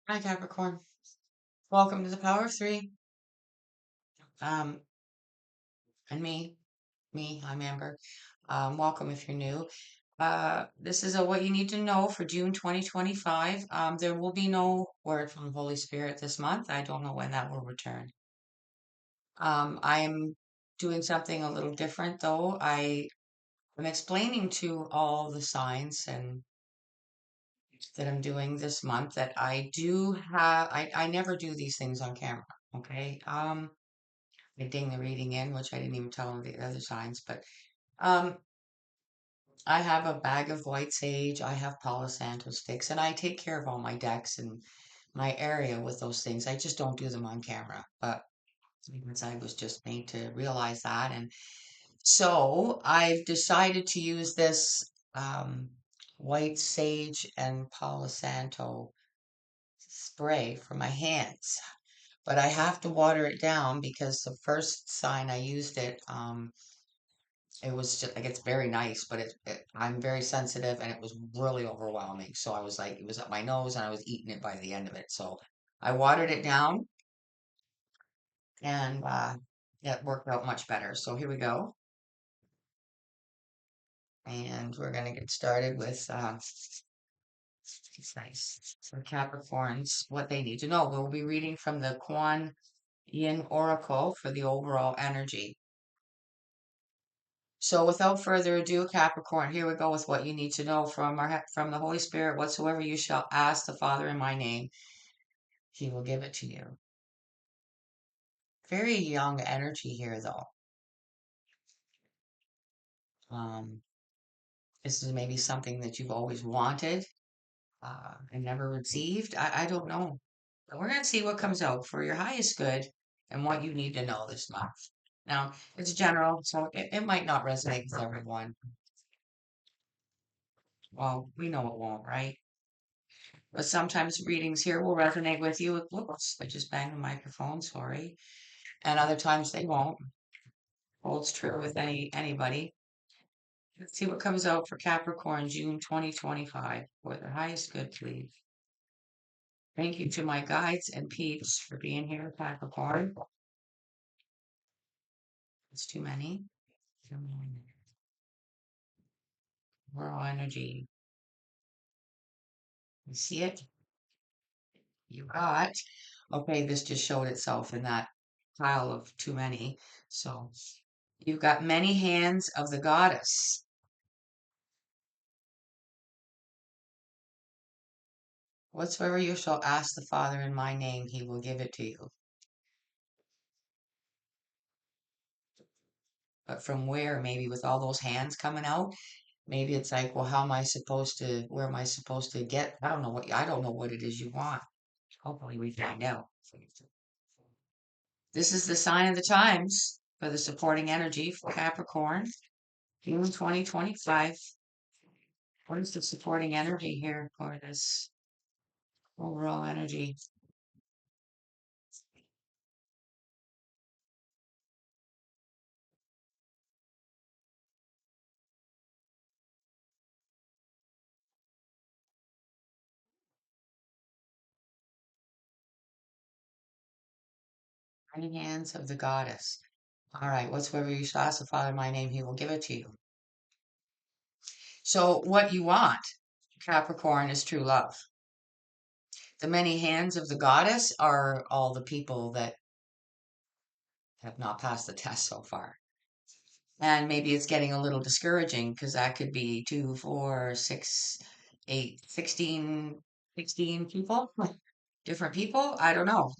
Hi, Capricorn. Welcome to the Power of Three. Um, and I'm Amber. Welcome if you're new. This is what you need to know for June 2025. There will be no word from the Holy Spirit this month. I don't know when that will return. I am doing something a little different though. I am explaining to all the signs and that I'm doing this month that I do have. I never do these things on camera. Okay. I ding the reading in, which I didn't even tell them the other signs, but um, I have a bag of white sage, I have Palo Santo sticks, and I take care of all my decks and my area with those things. I just don't do them on camera, but because I was just made to realize that, and so I've decided to use this um, white sage and Palo Santo spray for my hands. But I have to water it down because the first sign I used it, it was just like it's very nice, but I'm very sensitive and it was really overwhelming. So I was like, it was up my nose and I was eating it by the end of it. So I watered it down and it worked out much better. So here we go. And we're going to get started with it's nice. So Capricorns, what they need to know. We'll be reading from the Kuan Yin Oracle for the overall energy. So without further ado, Capricorn, here we go with what you need to know from the Holy Spirit. Whatsoever you shall ask the Father in my name, he will give it to you. Very young energy here, though. Um, this is maybe something that you've always wanted and never received. I don't know. But we're going to see what comes out for your highest good and what you need to know this month. Now, it's general, so it might not resonate with everyone. Well, we know it won't, right? But sometimes readings here will resonate with you. Whoops, I just banged the microphone, sorry. And other times they won't. Holds true with anybody. Let's see what comes out for Capricorn, June 2025. For the highest good, please. Thank you to my guides and peeps for being here, Capricorn. It's too many. World energy. You see it? You got. Okay, this just showed itself in that pile of too many. So you've got many hands of the goddess. Whatsoever you shall ask the Father in my name, he will give it to you. But from where? Maybe with all those hands coming out? Maybe it's like, well, how am I supposed to, where am I supposed to get? I don't know what it is you want. Hopefully we find out. This is the sign of the times for the supporting energy for Capricorn, June 2025. What is the supporting energy here for this overall energy? Many hands of the goddess. All right, whatsoever you shall ask the Father in my name, he will give it to you. So what you want, Capricorn, is true love. The many hands of the goddess are all the people that have not passed the test so far. And maybe it's getting a little discouraging because that could be 2, 4, 6, 8, 16, 16 people, different people. I don't know.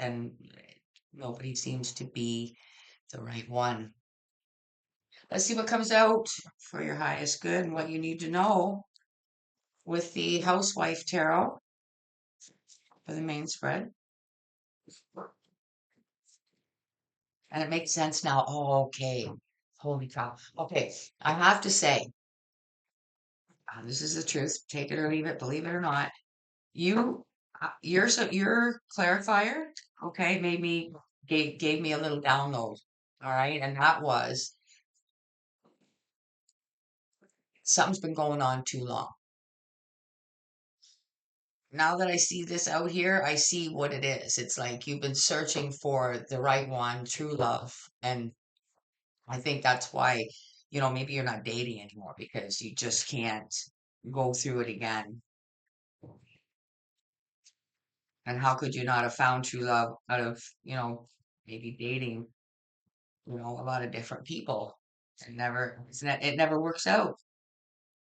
And nobody seems to be the right one. Let's see what comes out for your highest good and what you need to know with the Housewife Tarot for the main spread. And it makes sense now. Oh, okay. Holy cow. Okay. I have to say, this is the truth. Take it or leave it, believe it or not. You, your clarifier, okay, gave me a little download. All right. And that was something's been going on too long. now that I see this out here, I see what it is. It's like you've been searching for the right one, true love. And I think that's why, maybe you're not dating anymore because you just can't go through it again. And how could you not have found true love out of, maybe dating, a lot of different people? It never works out.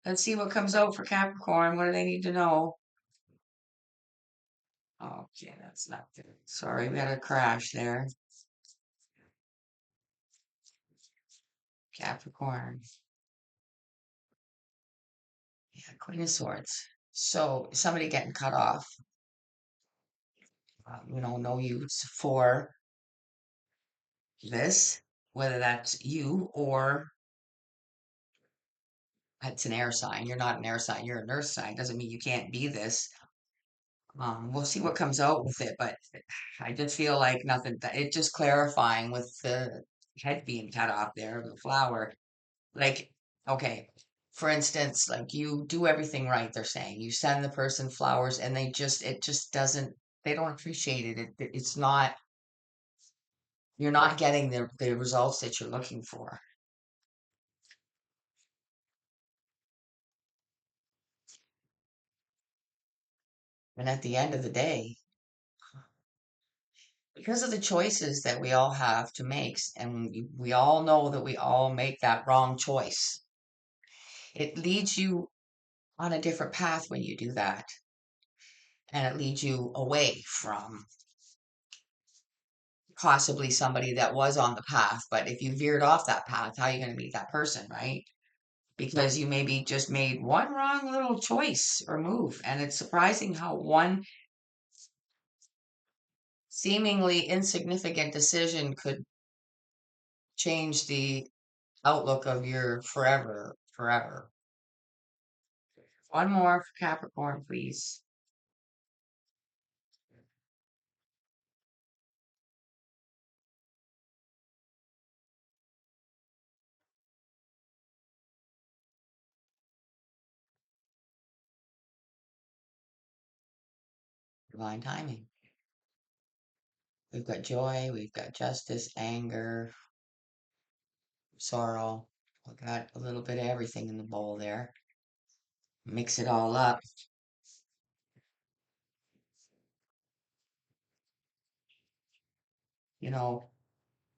Let's see what comes out for Capricorn. What do they need to know? Okay, that's not good. Sorry, we had a crash there. Capricorn. Yeah, Queen of Swords. So somebody getting cut off, no use for this, whether that's you or it's an air sign. You're not an air sign, you're an earth sign. Doesn't mean you can't be this. We'll see what comes out with it, but I just feel like nothing, it just clarifying with the head being cut off there, the flower. Like, okay, for instance, like you do everything right, they're saying. You send the person flowers and it just doesn't, they don't appreciate it. It's not, you're not getting the results that you're looking for. And at the end of the day, because of the choices that we all have to make, and we all know that we all make that wrong choice, it leads you on a different path when you do that. And it leads you away from possibly somebody that was on the path. But if you veered off that path, how are you going to meet that person, right? Because you maybe just made one wrong little choice or move. And it's surprising how one seemingly insignificant decision could change the outlook of your forever. One more for Capricorn, please. Divine timing. We've got joy, we've got justice, anger, sorrow. We got a little bit of everything in the bowl there. Mix it all up. You know,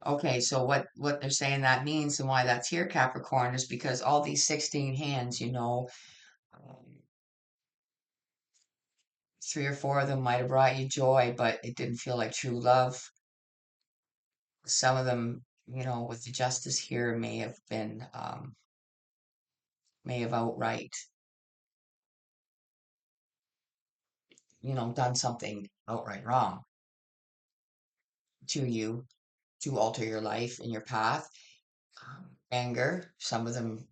okay, so what they're saying that means and why that's here, Capricorn, is because all these 16 hands, um, three or four of them might have brought you joy, but it didn't feel like true love. Some of them, with the justice here may have outright, done something outright wrong to you to alter your life and your path. Anger, some of them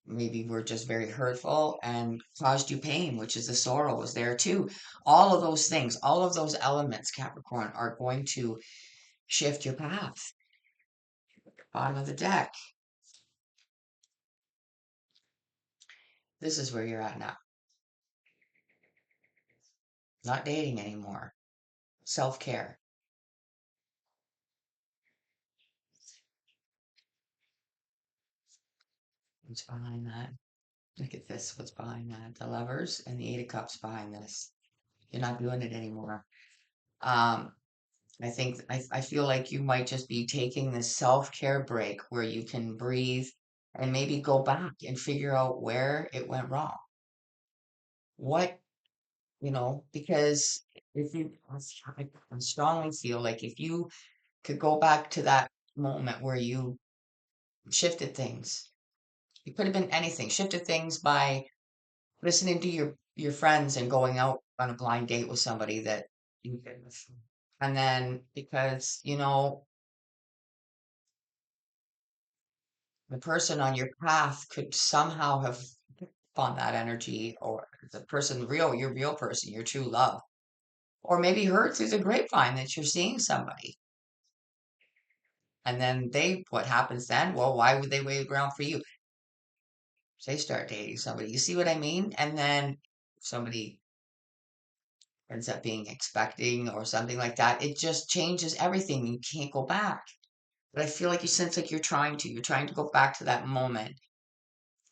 maybe were just very hurtful and caused you pain, which is the sorrow was there too. All of those things, all of those elements, Capricorn, are going to shift your path. Bottom of the deck. This is where you're at now. Not dating anymore. Self-care. What's behind that? Look at this. What's behind that? The lovers and the Eight of Cups behind this. You're not doing it anymore. Um, I feel like you might just be taking this self-care break where you can breathe and maybe go back and figure out where it went wrong. What, because if you, I strongly feel like if you could go back to that moment where you shifted things, it could have been anything, shifted things by listening to your friends and going out on a blind date with somebody that you did with. And then because, the person on your path could somehow have on that energy or the person your real person, your true love. Or maybe heard through the grapevine that you're seeing somebody. And then what happens then? Well, why would they wait around for you? They start dating somebody. You see what I mean? And then somebody ends up being expecting or something like that, it just changes everything. You can't go back. But I feel like you sense like you're trying to go back to that moment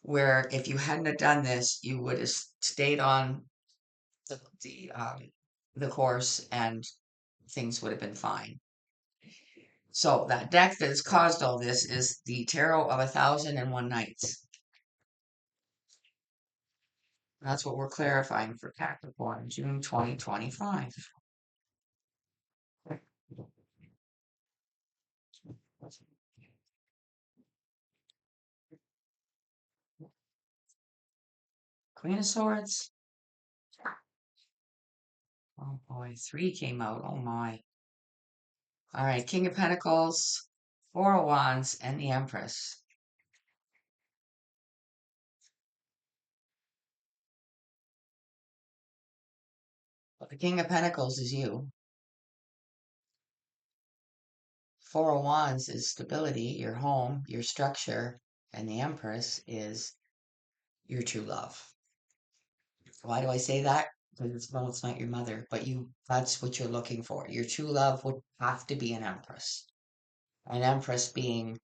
where if you hadn't have done this, you would have stayed on the course and things would have been fine. So that deck that has caused all this is the Tarot of 1001 Nights. That's what we're clarifying for Capricorn, June 2025. Queen of Swords. Oh boy, three came out. Oh my. All right, King of Pentacles, Four of Wands, and the Empress. But the King of Pentacles is you. Four of Wands is stability, your home, your structure, and the Empress is your true love. Why do I say that? Because it's not your mother, but that's what you're looking for. Your true love would have to be an Empress. An Empress being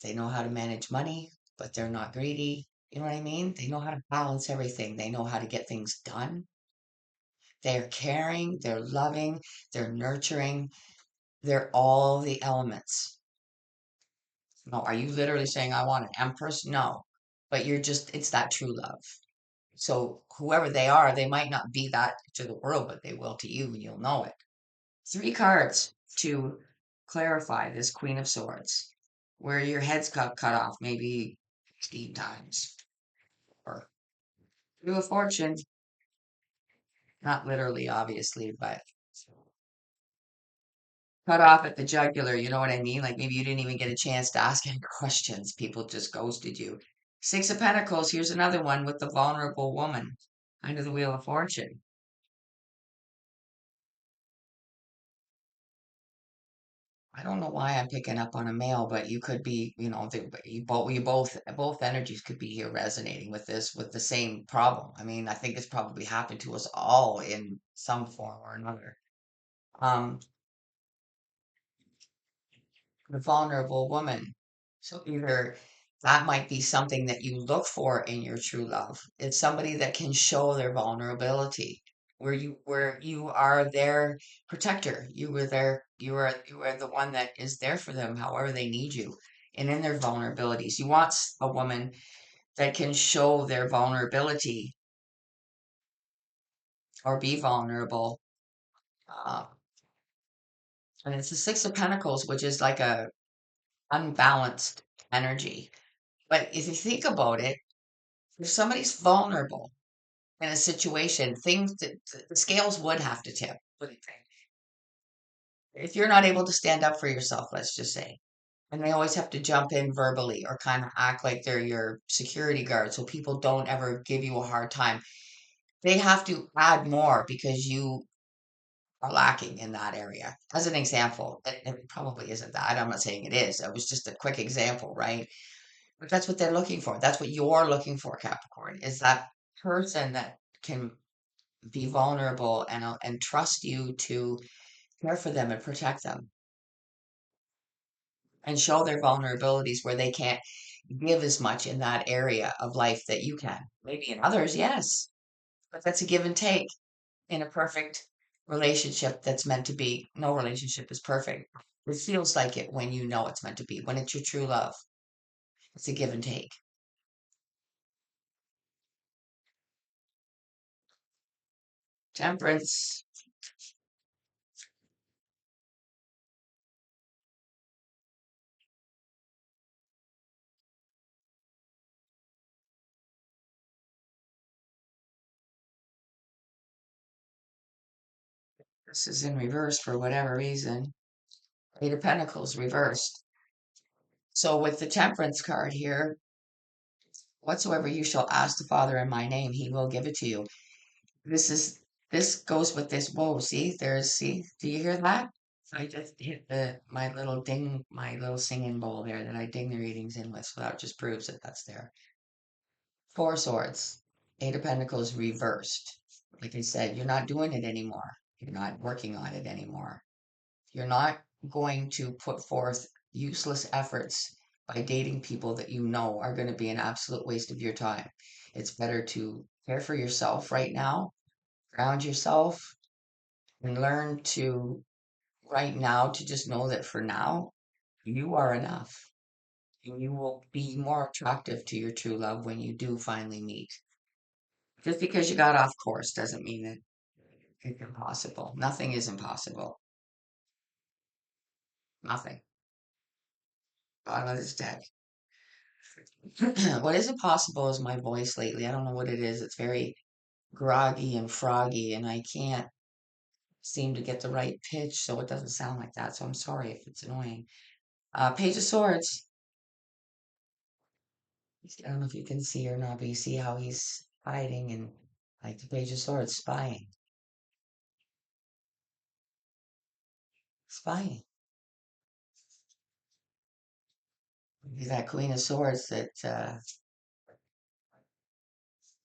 they know how to manage money, but they're not greedy. You know what I mean? They know how to balance everything. They know how to get things done. They're caring, they're loving, they're nurturing, they're all the elements. No, are you literally saying I want an empress? No. But it's that true love. So whoever they are, they might not be that to the world, but they will to you and you'll know it. Three cards to clarify this Queen of Swords, where your head's cut off maybe 15 times. Or Wheel of Fortune, not literally, obviously, but cut off at the jugular. You know what I mean? Like maybe you didn't even get a chance to ask any questions. People just ghosted you. Six of Pentacles. Here's another one with the vulnerable woman under the Wheel of Fortune. I don't know why I'm picking up on a male, but you could be, both energies could be here resonating with this, with the same problem. I mean, I think it's probably happened to us all in some form or another. Um, the vulnerable woman. So either that might be something that you look for in your true love. It's somebody that can show their vulnerability, where you are their protector. You are the one that is there for them however they need you. And in their vulnerabilities. You want a woman that can show their vulnerability or be vulnerable. Uh, and it's the Six of Pentacles, which is like a unbalanced energy. But if you think about it, if somebody's vulnerable in a situation, the scales would have to tip. What do you think? If you're not able to stand up for yourself, let's just say, and they always have to jump in verbally or kind of act like they're your security guard so people don't ever give you a hard time. They have to add more because you are lacking in that area. As an example, it probably isn't that. I'm not saying it is. It was just a quick example, right? But that's what they're looking for. That's what you're looking for, Capricorn, is that person that can be vulnerable and trust you to care for them and protect them and show their vulnerabilities where they can't give as much in that area of life that you can. Maybe in others, yes, but that's a give and take in a perfect relationship that's meant to be. No relationship is perfect. It feels like it when you know it's meant to be, when it's your true love. It's a give and take. Temperance. This is in reverse for whatever reason. Eight of Pentacles reversed. So with the Temperance card here, whatsoever you shall ask the Father in my name, he will give it to you. This is this goes with this. Whoa, see, do you hear that? I just hit my little singing bowl there that I ding the readings in with, so that just proves that that's there. Four Swords, Eight of Pentacles reversed. Like I said, you're not doing it anymore. You're not working on it anymore. You're not going to put forth useless efforts by dating people that you know are going to be an absolute waste of your time. It's better to care for yourself right now, ground yourself, and learn to right now to just know that for now, you are enough. And you will be more attractive to your true love when you do finally meet. Just because you got off course doesn't mean that it's impossible. Nothing is impossible. Nothing. God on this deck. What is impossible is my voice lately. I don't know what it is. It's very groggy and froggy, and I can't seem to get the right pitch, so it doesn't sound like that. So I'm sorry if it's annoying. Page of Swords. I don't know if you can see or not, but you see how he's hiding and like the Page of Swords, spying, spying. He's that Queen of Swords that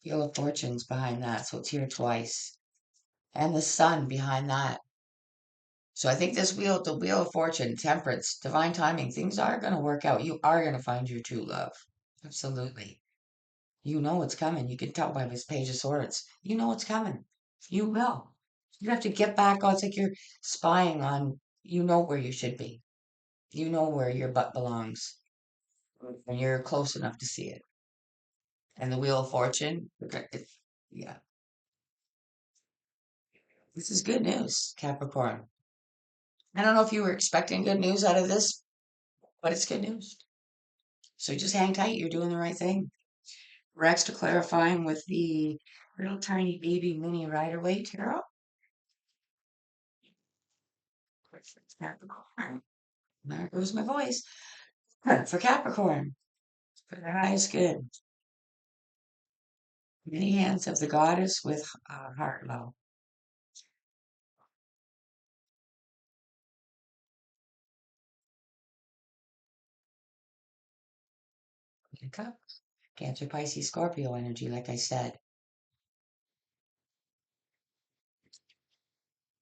Wheel of Fortune's behind that, so it's here twice, and the Sun behind that. So I think this wheel, the Wheel of Fortune, Temperance, divine timing, things are going to work out. You are going to find your true love. Absolutely. You know it's coming. You can tell by this Page of Swords. You know it's coming. You will. You have to get back on. It's like you're spying on, you know where you should be. You know where your butt belongs. And you're close enough to see it. And the Wheel of Fortune, okay, yeah, this is good news, Capricorn. I don't know if you were expecting good news out of this, but it's good news. So just hang tight. You're doing the right thing. We're extra clarifying with the little tiny baby mini Rider-Waite tarot. Capricorn. There goes my voice. For Capricorn. For the highest good. Many hands of the goddess with heart low. Cup. Cancer, Pisces, Scorpio energy, like I said.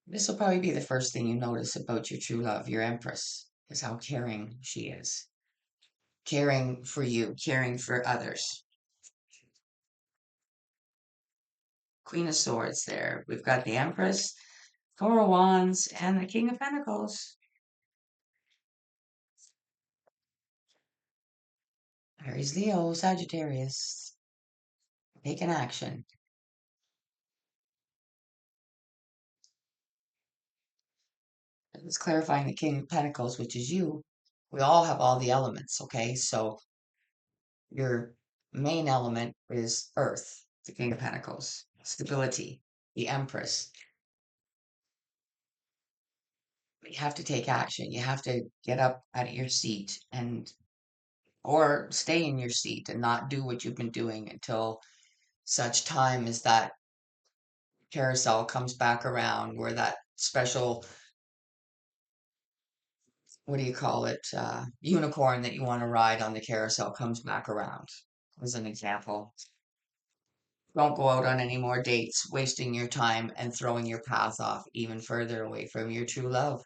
This will probably be the first thing you notice about your true love, your Empress, is how caring she is. Caring for you, caring for others. Queen of Swords there. We've got the Empress, Four of Wands, and the King of Pentacles. Aries, Leo, Sagittarius. Taking action. It's clarifying the King of Pentacles, which is you. We all have all the elements, okay? So your main element is Earth, the King of Pentacles, stability, the Empress. You have to take action. You have to get up out of your seat and or stay in your seat and not do what you've been doing until such time as that carousel comes back around where that special, what do you call it, unicorn that you want to ride on the carousel comes back around, as an example. Don't go out on any more dates, wasting your time and throwing your path off even further away from your true love,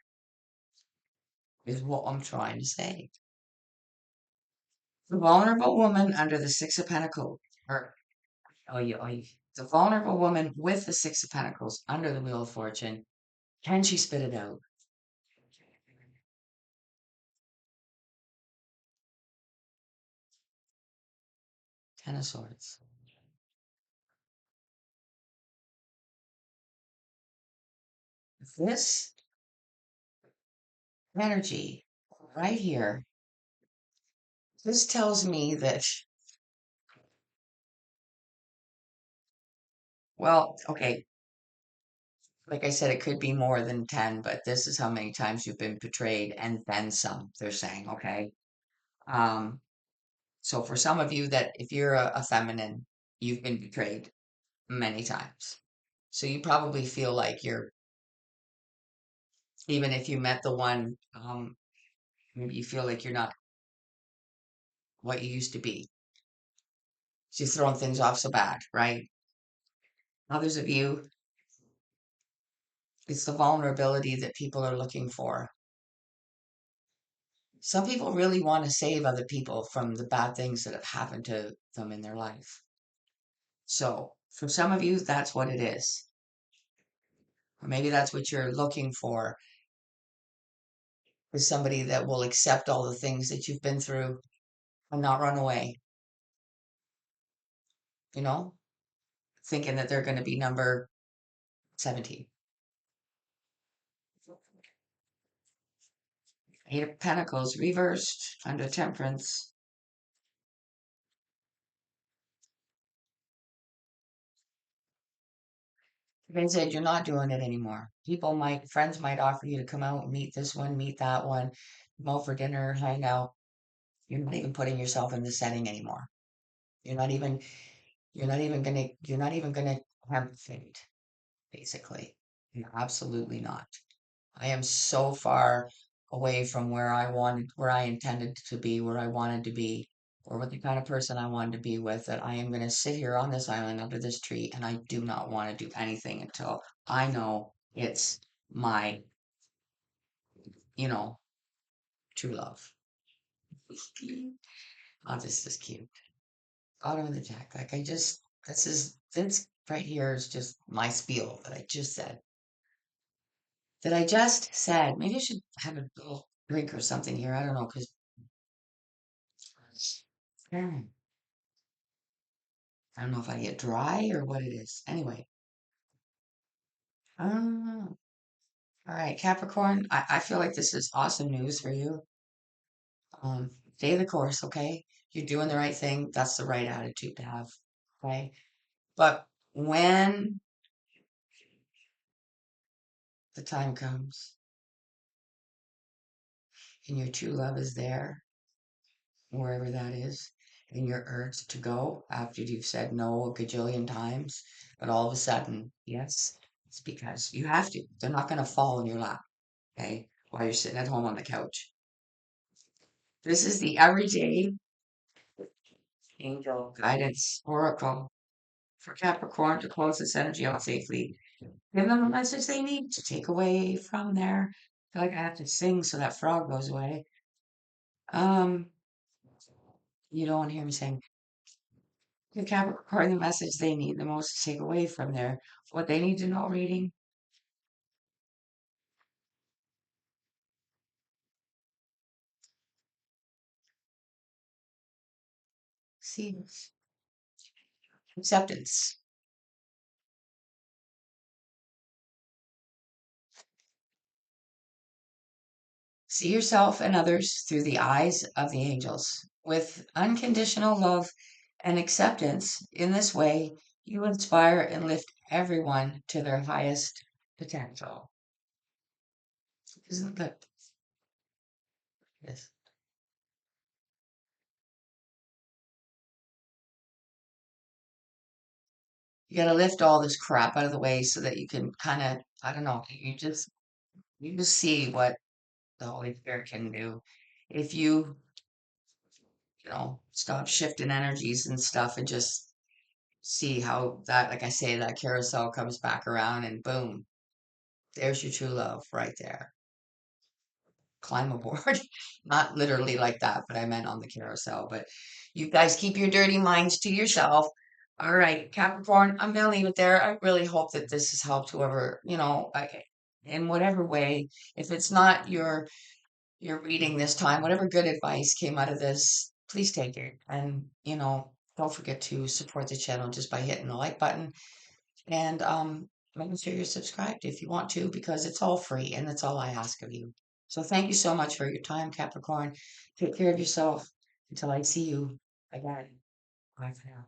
is what I'm trying to say. The vulnerable woman under the Six of Pentacles, or the vulnerable woman with the Six of Pentacles under the Wheel of Fortune, can she spit it out? Ten of Swords. This energy right here, this tells me that, well, okay, like I said, it could be more than 10, but this is how many times you've been betrayed and then some, they're saying, okay? Um, so for some of you that if you're a feminine, you've been betrayed many times. So you probably feel like you're, even if you met the one, maybe you feel like you're not what you used to be. So you're throwing things off so bad, right? Others of you, It's the vulnerability that people are looking for. Some people really want to save other people from the bad things that have happened to them in their life. So for some of you, that's what it is. Or maybe that's what you're looking for, is somebody that will accept all the things that you've been through and not run away, you know, thinking that they're going to be number 17. Eight of Pentacles reversed under Temperance. Like I said, you're not doing it anymore. Friends might offer you to come out and meet this one, meet that one, come out for dinner, hang out. You're not even putting yourself in the setting anymore. You're not even, you're not even gonna have fate, basically. You're absolutely not. I am so far away from where I intended to be, where I wanted to be, or what the kind of person I wanted to be with, that I am going to sit here on this island under this tree and I do not want to do anything until I know it's my, you know, true love. Oh, this is cute. Bottom of the deck. This right here is just my spiel that I just said. That I just said. Maybe I should have a little drink or something here. I don't know, because I don't know if I get dry or what it is. Anyway, all right, Capricorn. I feel like this is awesome news for you. Stay the course, okay? You're doing the right thing. That's the right attitude to have, okay? But when the time comes and your true love is there, wherever that is, and you're urged to go after you've said no a gajillion times, but all of a sudden, yes, it's because you have to. They're not going to fall in your lap, okay, while you're sitting at home on the couch. This is the everyday angel guidance oracle for Capricorn to close this energy out safely. Give them a message they need to take away from there. I feel like I have to sing so that frog goes away. Um, you don't want to hear me sing. Give Capricorn the message they need the most to take away from there. What they need to know reading. See, acceptance. See yourself and others through the eyes of the angels. With unconditional love and acceptance, in this way, you inspire and lift everyone to their highest potential. Isn't that yes? You got to lift all this crap out of the way so that you can kind of, I don't know, you just see what the Holy Spirit can do if stop shifting energies and stuff and just see how that, like I say, that carousel comes back around and boom, there's your true love right there. Climb aboard. Not literally like that, but I meant on the carousel. But you guys keep your dirty minds to yourself. All right, Capricorn, I'm gonna leave it there. I really hope that this has helped whoever, in whatever way. If it's not your reading this time, whatever good advice came out of this, please take it. And, don't forget to support the channel just by hitting the like button and making sure you're subscribed if you want to, because it's all free and that's all I ask of you. So thank you so much for your time, Capricorn. Take care of yourself until I see you again. Bye for now.